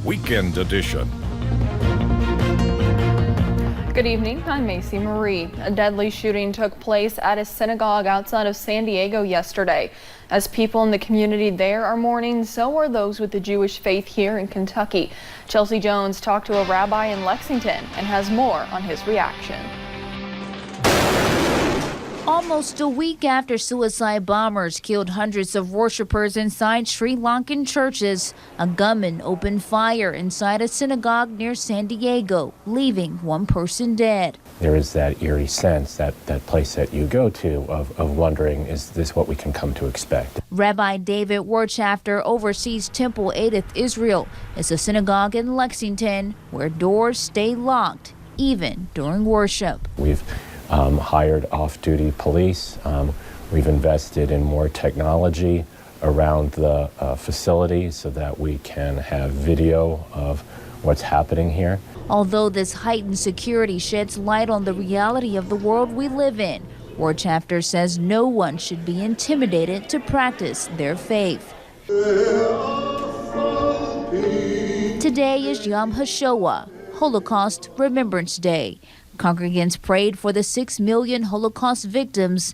Weekend Edition. Good evening, I'm Macy Marie. A deadly shooting took place at a synagogue outside of San Diego yesterday. As people in the community there are mourning, so are those with the Jewish faith here in Kentucky. Chelsea Jones talked to a rabbi in Lexington and has more on his reaction. Almost a week after suicide bombers killed hundreds of worshipers inside Sri Lankan churches, a gunman opened fire inside a synagogue near San Diego, leaving one person dead. There is that eerie sense, that place that you go to of wondering, is this what we can come to expect? Rabbi David Wirtschafter oversees Temple Edith Israel. It's a synagogue in Lexington where doors stay locked, even during worship. We've hired off-duty police. We've invested in more technology around the facility so that we can have video of what's happening here. Although this heightened security sheds light on the reality of the world we live in, Wirtschafter says no one should be intimidated to practice their faith. Today is Yom HaShoah, Holocaust Remembrance Day. Congregants prayed for the 6 million Holocaust victims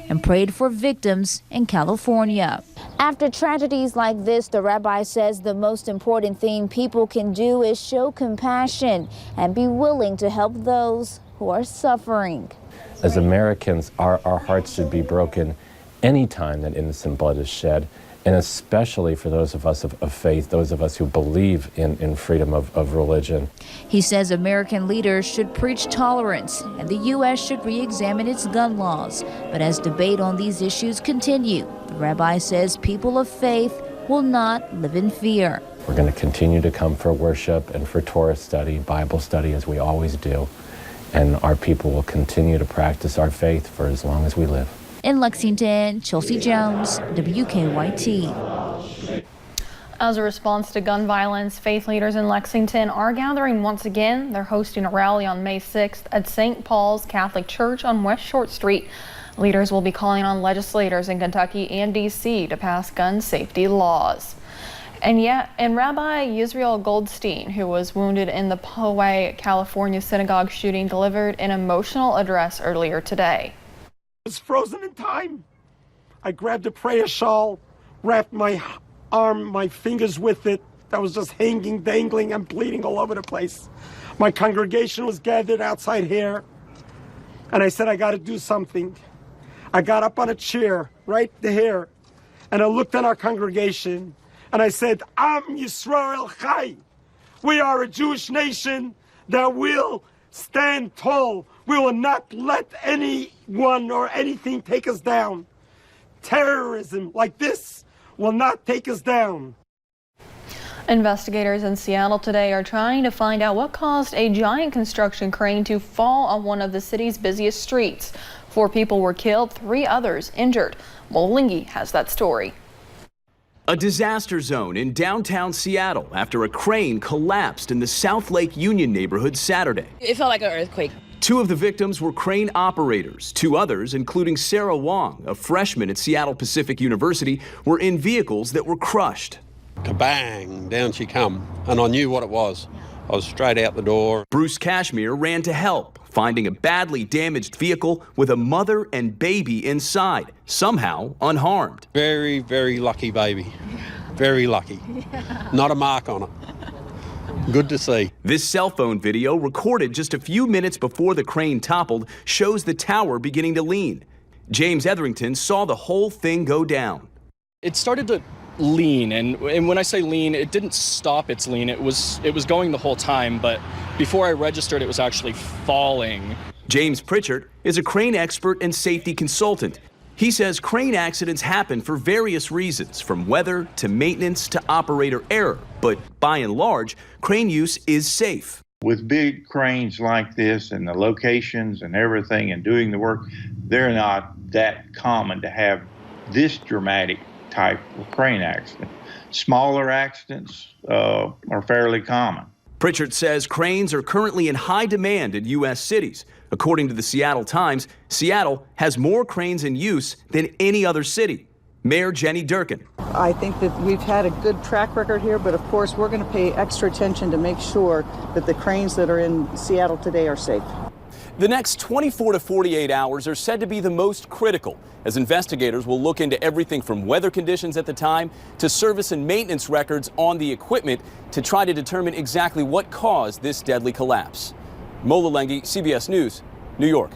and prayed for victims in California. After tragedies like this, the rabbi says the most important thing people can do is show compassion and be willing to help those who are suffering. As Americans, our hearts should be broken any time that innocent blood is shed, and especially for those of us of faith, those of us who believe in freedom of religion. He says American leaders should preach tolerance and the U.S. should re-examine its gun laws. But as debate on these issues continue, the rabbi says people of faith will not live in fear. We're going to continue to come for worship and for Torah study, Bible study, as we always do. And our people will continue to practice our faith for as long as we live. In Lexington, Chelsea Jones, WKYT. As a response to gun violence, faith leaders in Lexington are gathering once again. They're hosting a rally on May 6th at St. Paul's Catholic Church on West Short Street. Leaders will be calling on legislators in Kentucky and D.C. to pass gun safety laws. And Rabbi Yisrael Goldstein, who was wounded in the Poway, California synagogue shooting, delivered an emotional address earlier today. I was frozen in time. I grabbed a prayer shawl, wrapped my arm, my fingers with it. That was just hanging, dangling, and bleeding all over the place. My congregation was gathered outside here, and I said, I got to do something. I got up on a chair right there, and I looked at our congregation, and I said, Am Yisrael Chai. We are a Jewish nation that will stand tall. We will not let anyone or anything take us down. Terrorism like this will not take us down. Investigators in Seattle today are trying to find out what caused a giant construction crane to fall on one of the city's busiest streets. 4 people were killed, 3 others injured. Molingi has that story. A disaster zone in downtown Seattle after a crane collapsed in the South Lake Union neighborhood Saturday. It felt like an earthquake. 2 of the victims were crane operators. 2 others, including Sarah Wong, a freshman at Seattle Pacific University, were in vehicles that were crushed. Kabang, down she come, and I knew what it was. I was straight out the door. Bruce Cashmere ran to help, finding a badly damaged vehicle with a mother and baby inside, somehow unharmed. Very, very lucky baby. Very lucky. Not a mark on it. Good to see. This cell phone video, recorded just a few minutes before the crane toppled, shows the tower beginning to lean. James Etherington saw the whole thing go down. It started to lean, and when I say lean, it didn't stop its lean. It was going the whole time, but before I registered, it was actually falling. James Pritchard is a crane expert and safety consultant. He says crane accidents happen for various reasons, from weather to maintenance to operator error. But by and large, crane use is safe. With big cranes like this and the locations and everything and doing the work, they're not that common to have this dramatic type of crane accident. Smaller accidents are fairly common. Pritchard says cranes are currently in high demand in U.S. cities. According to the Seattle Times, Seattle has more cranes in use than any other city. Mayor Jenny Durkin. I think that we've had a good track record here, but of course we're going to pay extra attention to make sure that the cranes that are in Seattle today are safe. The next 24 to 48 hours are said to be the most critical, as investigators will look into everything from weather conditions at the time to service and maintenance records on the equipment to try to determine exactly what caused this deadly collapse. Mola Lenghi, CBS News, New York.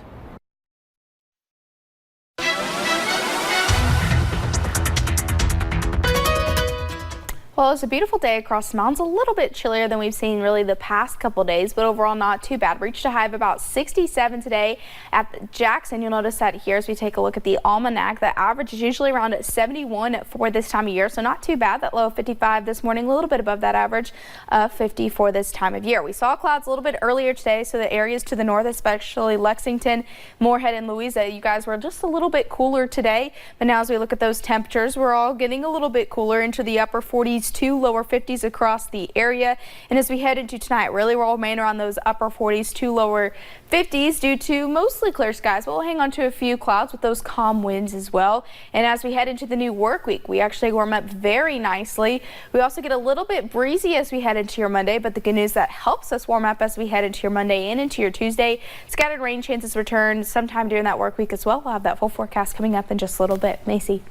Well, it's a beautiful day across the mountains, a little bit chillier than we've seen really the past couple days, but overall not too bad. Reached a high of about 67 today at Jackson. You'll notice that here as we take a look at the almanac, the average is usually around 71 for this time of year, so not too bad. That low of 55 this morning, a little bit above that average of 50 for this time of year. We saw clouds a little bit earlier today, so the areas to the north, especially Lexington, Moorhead, and Louisa, you guys were just a little bit cooler today, but now as we look at those temperatures, we're all getting a little bit cooler into the upper 40s to lower 50s across the area. And as we head into tonight, really we'll remain around those upper 40s to lower 50s due to mostly clear skies. We'll hang on to a few clouds with those calm winds as well. And as we head into the new work week, we actually warm up very nicely. We also get a little bit breezy as we head into your Monday, but the good news that helps us warm up as we head into your Monday and into your Tuesday, scattered rain chances return sometime during that work week as well. We'll have that full forecast coming up in just a little bit. Macy.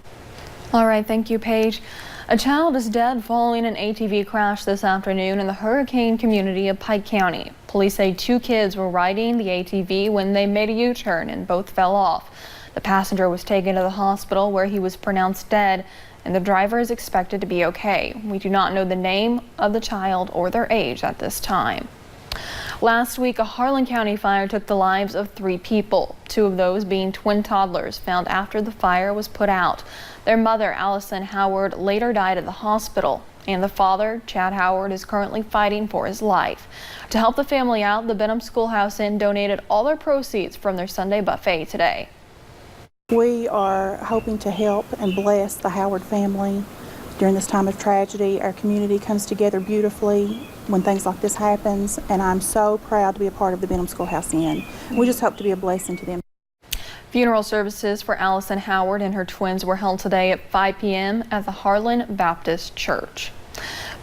All right, thank you, Paige. A child is dead following an ATV crash this afternoon in the hurricane community of Pike County. Police say 2 kids were riding the ATV when they made a U-turn and both fell off. The passenger was taken to the hospital where he was pronounced dead, and the driver is expected to be okay. We do not know the name of the child or their age at this time. Last week, a Harlan County fire took the lives of 3 people, 2 of those being twin toddlers found after the fire was put out. Their mother, Allison Howard, later died at the hospital, and the father, Chad Howard, is currently fighting for his life. To help the family out, the Benham Schoolhouse Inn donated all their proceeds from their Sunday buffet today. We are hoping to help and bless the Howard family during this time of tragedy. Our community comes together beautifully when things like this happens, and I'm so proud to be a part of the Benham Schoolhouse Inn. We just hope to be a blessing to them. Funeral services for Allison Howard and her twins were held today at 5 p.m. at the Harlan Baptist Church.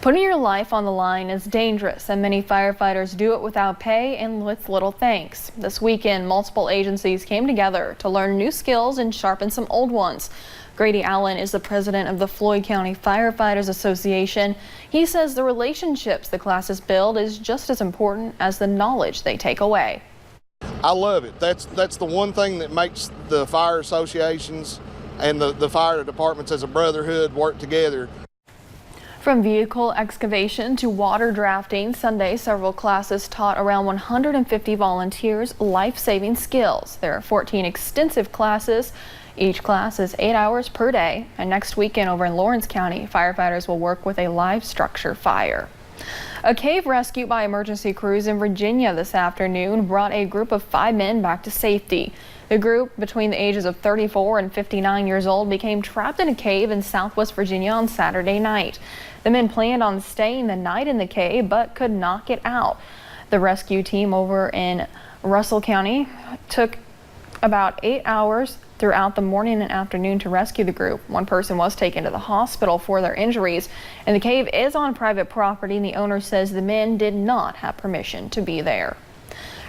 Putting your life on the line is dangerous, and many firefighters do it without pay and with little thanks. This weekend, multiple agencies came together to learn new skills and sharpen some old ones. Grady Allen is the president of the Floyd County Firefighters Association. He says the relationships the classes build is just as important as the knowledge they take away. I love it. That's the one thing that makes the fire associations and the fire departments as a brotherhood work together. From vehicle excavation to water drafting, Sunday several classes taught around 150 volunteers life-saving skills. There are 14 extensive classes. Each class is 8 hours per day, and next weekend over in Lawrence County, firefighters will work with a live structure fire. A cave rescued by emergency crews in Virginia this afternoon brought a group of 5 men back to safety. The group, between the ages of 34 and 59 years old, became trapped in a cave in Southwest Virginia on Saturday night. The men planned on staying the night in the cave but could not get out. The rescue team over in Russell County took about 8 hours throughout the morning and afternoon to rescue the group. One person was taken to the hospital for their injuries, and the cave is on private property, and the owner says the men did not have permission to be there.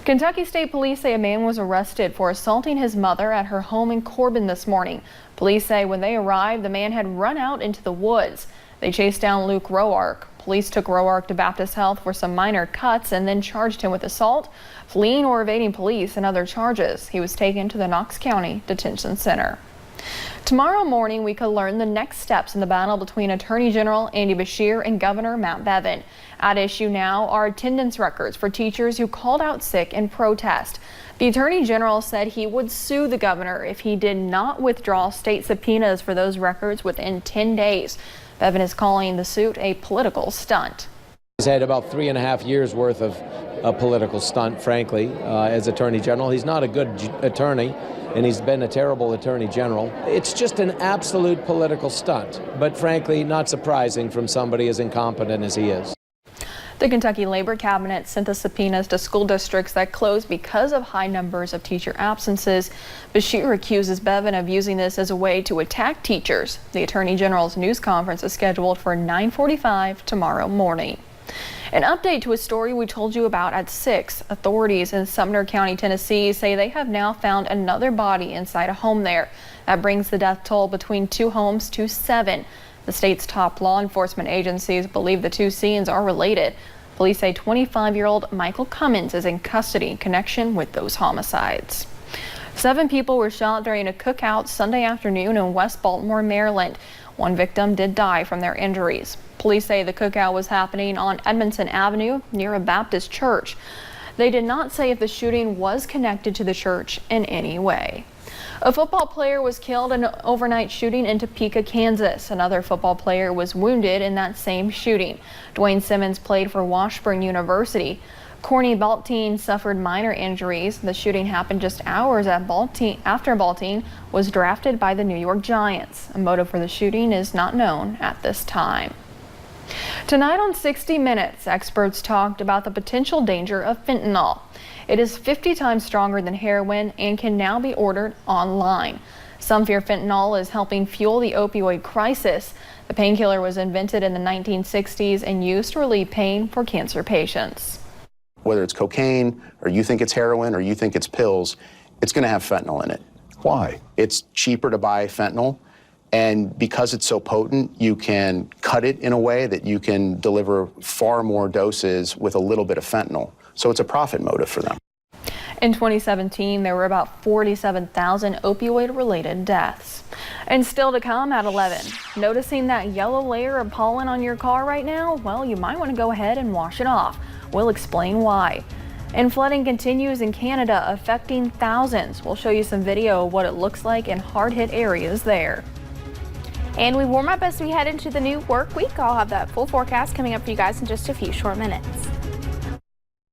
Kentucky State Police say a man was arrested for assaulting his mother at her home in Corbin this morning. Police say when they arrived, the man had run out into the woods. They chased down Luke Roark. Police took Roark to Baptist Health for some minor cuts and then charged him with assault, fleeing or evading police, and other charges. He was taken to the Knox County Detention Center. Tomorrow morning, we could learn the next steps in the battle between Attorney General Andy Beshear and Governor Matt Bevin. At issue now are attendance records for teachers who called out sick in protest. The Attorney General said he would sue the governor if he did not withdraw state subpoenas for those records within 10 days. Bevin is calling the suit a political stunt. He's had about 3.5 years worth of a political stunt, frankly, as Attorney General. He's not a good attorney, and he's been a terrible Attorney General. It's just an absolute political stunt, but frankly, not surprising from somebody as incompetent as he is. The Kentucky Labor Cabinet sent the subpoenas to school districts that closed because of high numbers of teacher absences. Beshear accuses Bevin of using this as a way to attack teachers. The Attorney General's news conference is scheduled for 9:45 tomorrow morning. An update to a story we told you about at 6. Authorities in Sumner County, Tennessee say they have now found another body inside a home there. That brings the death toll between 2 homes to 7. The state's top law enforcement agencies believe the 2 scenes are related. Police say 25-year-old Michael Cummins is in custody in connection with those homicides. 7 people were shot during a cookout Sunday afternoon in West Baltimore, Maryland. 1 victim did die from their injuries. Police say the cookout was happening on Edmondson Avenue near a Baptist church. They did not say if the shooting was connected to the church in any way. A football player was killed in an overnight shooting in Topeka, Kansas. Another football player was wounded in that same shooting. Dwayne Simmons played for Washburn University. Corny Baltine suffered minor injuries. The shooting happened just hours after Baltine was drafted by the New York Giants. A motive for the shooting is not known at this time. Tonight on 60 Minutes, experts talked about the potential danger of fentanyl. It is 50 times stronger than heroin and can now be ordered online. Some fear fentanyl is helping fuel the opioid crisis. The painkiller was invented in the 1960s and used to relieve pain for cancer patients. Whether it's cocaine, or you think it's heroin, or you think it's pills, it's going to have fentanyl in it. Why? It's cheaper to buy fentanyl, and because it's so potent, you can cut it in a way that you can deliver far more doses with a little bit of fentanyl. So it's a profit motive for them. In 2017, there were about 47,000 opioid-related deaths. And still to come at 11, noticing that yellow layer of pollen on your car right now? Well, you might want to go ahead and wash it off. We'll explain why. And flooding continues in Canada, affecting thousands. We'll show you some video of what it looks like in hard-hit areas there. And we warm up as we head into the new work week. I'll have that full forecast coming up for you guys in just a few short minutes.